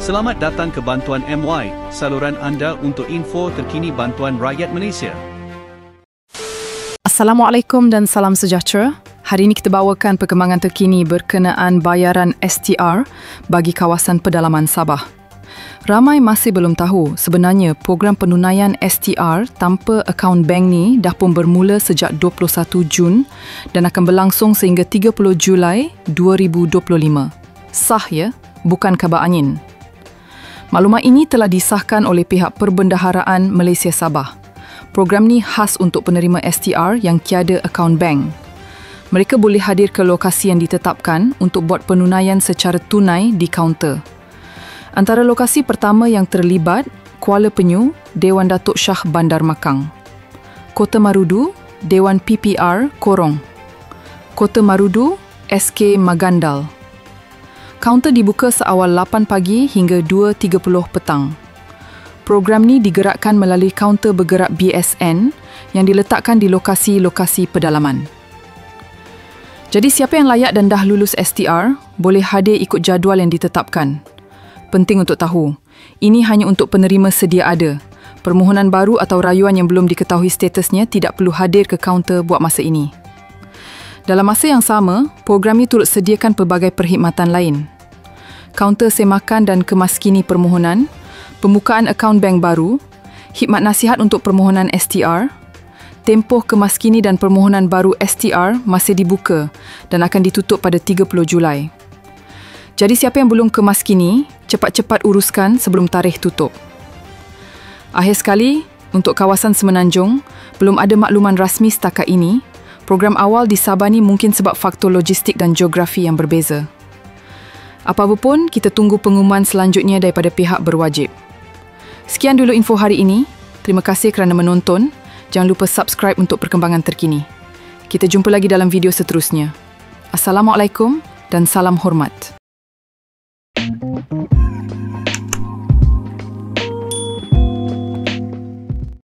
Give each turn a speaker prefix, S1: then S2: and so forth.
S1: Selamat datang ke Bantuan MY, saluran anda untuk info terkini bantuan rakyat Malaysia.
S2: Assalamualaikum dan salam sejahtera. Hari ini kita bawakan perkembangan terkini berkenaan bayaran STR bagi kawasan pedalaman Sabah. Ramai masih belum tahu sebenarnya program penunaian STR tanpa akaun bank ni dah pun bermula sejak 21 Jun dan akan berlangsung sehingga 30 Julai 2025. Sah ya, bukan khabar angin. Maklumat ini telah disahkan oleh pihak Perbendaharaan Malaysia Sabah. Program ni khas untuk penerima STR yang tiada akaun bank. Mereka boleh hadir ke lokasi yang ditetapkan untuk buat penunaian secara tunai di kaunter. Antara lokasi pertama yang terlibat, Kuala Penyu, Dewan Datuk Shah Bandar Makang. Kota Marudu, Dewan PPR Korong. Kota Marudu, SK Magandal. Kaunter dibuka seawal 8 pagi hingga 2.30 petang. Program ni digerakkan melalui kaunter bergerak BSN yang diletakkan di lokasi-lokasi pedalaman. Jadi siapa yang layak dan dah lulus STR boleh hadir ikut jadual yang ditetapkan. Penting untuk tahu, ini hanya untuk penerima sedia ada. Permohonan baru atau rayuan yang belum diketahui statusnya tidak perlu hadir ke kaunter buat masa ini. Dalam masa yang sama, program ini turut sediakan pelbagai perkhidmatan lain. Kaunter semakan dan kemaskini permohonan, pembukaan akaun bank baru, khidmat nasihat untuk permohonan STR, tempoh kemaskini dan permohonan baru STR masih dibuka dan akan ditutup pada 30 Julai. Jadi siapa yang belum kemaskini, cepat-cepat uruskan sebelum tarikh tutup. Akhir sekali, untuk kawasan Semenanjung, belum ada makluman rasmi setakat ini. Program awal di Sabah ni mungkin sebab faktor logistik dan geografi yang berbeza. Apapun, kita tunggu pengumuman selanjutnya daripada pihak berwajib. Sekian dulu info hari ini. Terima kasih kerana menonton. Jangan lupa subscribe untuk perkembangan terkini. Kita jumpa lagi dalam video seterusnya. Assalamualaikum dan salam hormat.